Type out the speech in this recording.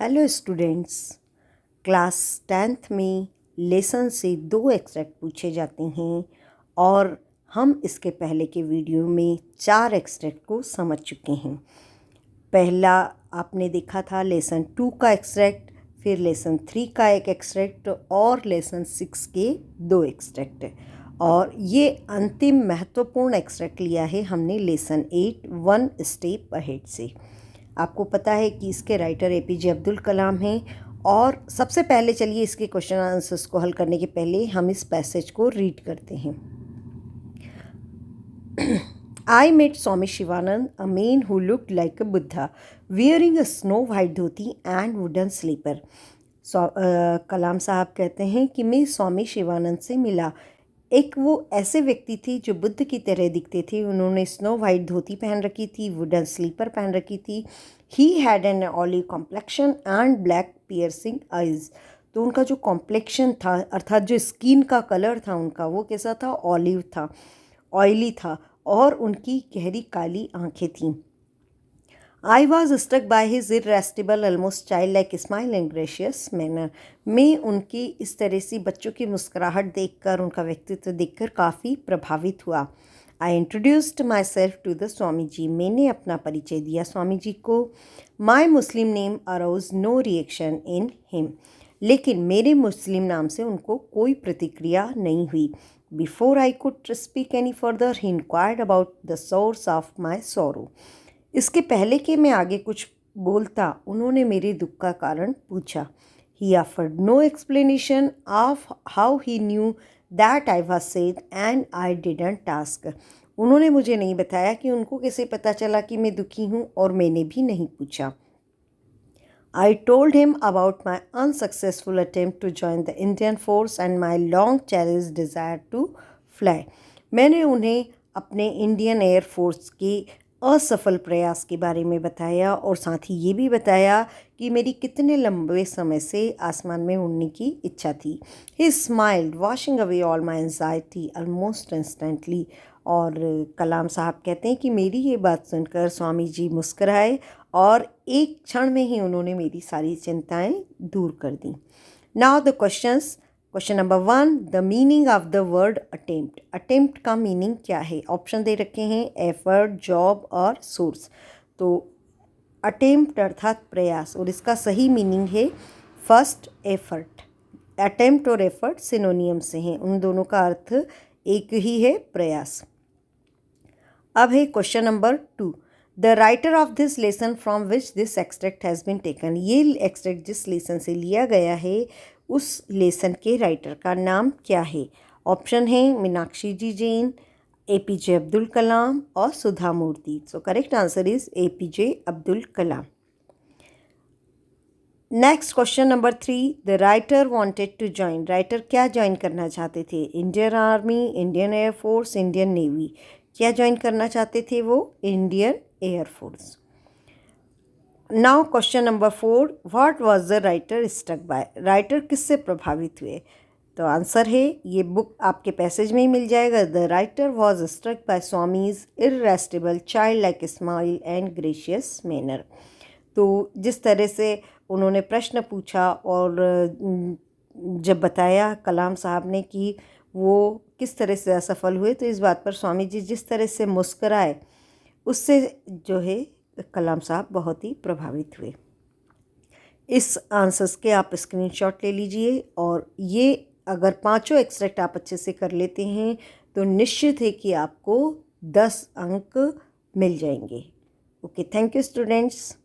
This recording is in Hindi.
हेलो स्टूडेंट्स, क्लास 10th में लेसन से 2 एक्सट्रैक्ट पूछे जाते हैं और हम इसके पहले के वीडियो में 4 एक्सट्रैक्ट को समझ चुके हैं। पहला आपने देखा था लेसन 2 का एक्सट्रैक्ट, फिर लेसन 3 का एक एक्सट्रैक्ट और लेसन 6 के 2 एक्सट्रैक्ट। और ये अंतिम महत्वपूर्ण एक्सट्रैक्ट लिया है हमने लेसन 8 वन स्टेप अहेड से। आपको पता है कि इसके राइटर एपीजे अब्दुल कलाम हैं। और सबसे पहले चलिए इसके क्वेश्चन आंसर्स को हल करने के पहले हम इस पैसेज को रीड करते हैं। I met Swami Shivanand, a man who looked like a Buddha, wearing a snow white dhoti and wooden slipper. कलाम साहब कहते हैं कि मैं स्वामी शिवानंद से मिला। एक वो ऐसे व्यक्ति थे जो बुद्ध की तरह दिखते थे। उन्होंने स्नो वाइट धोती पहन रखी थी, वुडन स्लीपर पहन रखी थी। He had an olive complexion and black piercing eyes. तो उनका जो कॉम्प्लेक्शन था, अर्थात जो स्किन का कलर था उनका, वो कैसा था? ऑलिव था, ऑयली था, और उनकी गहरी काली आंखें थीं। I was struck by his irresistible, almost childlike smile and gracious manner. मैं उनकी इस तरह से बच्चों की मुस्कुराहट देखकर, उनका व्यक्तित्व देखकर काफ़ी प्रभावित हुआ। I introduced myself to the Swami ji. मैंने अपना परिचय दिया स्वामी जी को। My Muslim name aroused no reaction in him. लेकिन मेरे मुस्लिम नाम से उनको कोई प्रतिक्रिया नहीं हुई। Before I could speak any further, he inquired about the source of my sorrow. इसके पहले कि मैं आगे कुछ बोलता, उन्होंने मेरे दुख का कारण पूछा। He offered no explanation of how he knew that I was sad and I didn't ask. उन्होंने मुझे नहीं बताया कि उनको कैसे पता चला कि मैं दुखी हूँ, और मैंने भी नहीं पूछा। I told him about my unsuccessful attempt to join the Indian force and my long cherished desire to fly. मैंने उन्हें अपने इंडियन एयर फोर्स के असफल प्रयास के बारे में बताया, और साथ ही ये भी बताया कि मेरी कितने लंबे समय से आसमान में उड़ने की इच्छा थी। He smiled, washing away all my anxiety almost instantly. और कलाम साहब कहते हैं कि मेरी ये बात सुनकर स्वामी जी मुस्कराए और एक क्षण में ही उन्होंने मेरी सारी चिंताएं दूर कर दी। Now the questions. Question number 1, the meaning of the word attempt. Attempt का मीनिंग क्या है? ऑप्शन दे रखे हैं, एफर्ट, जॉब और सोर्स। तो अटेम्प्ट अर्थात प्रयास, और इसका सही मीनिंग है फर्स्ट, एफर्ट। अटेम्प्ट और एफर्ट सिनोनियम से हैं, उन दोनों का अर्थ एक ही है, प्रयास। अब है question number 2, the writer of this lesson from which this extract has been taken. ये एक्सट्रैक्ट जिस लेसन से लिया गया है उस लेसन के राइटर का नाम क्या है? ऑप्शन है मीनाक्षी जी जैन, एपीजे अब्दुल कलाम और Sudha Murthy. So correct answer is APJ Abdul Kalam. Next question number 3, the writer wanted to join. Writer क्या ज्वाइन करना चाहते थे? Indian army, Indian air force, Indian navy. क्या ज्वाइन करना चाहते थे वो? Indian air force. Now question number 4, what was the writer struck by. Writer किससे प्रभावित हुए? तो आंसर है, ये बुक आपके पैसेज में ही मिल जाएगा। The writer was struck by Swami's irresistible child like smile and gracious manner. तो जिस तरह से उन्होंने प्रश्न पूछा और जब बताया कलाम साहब ने कि वो किस तरह से असफल हुए, तो इस बात पर स्वामी जी जिस तरह से मुस्कराए, उससे जो है कलाम साहब बहुत ही प्रभावित हुए। इस आंसर्स के आप स्क्रीनशॉट ले लीजिए, और ये अगर पांचों एक्सट्रैक्ट आप अच्छे से कर लेते हैं तो निश्चित है कि आपको 10 अंक मिल जाएंगे। Okay, thank you students.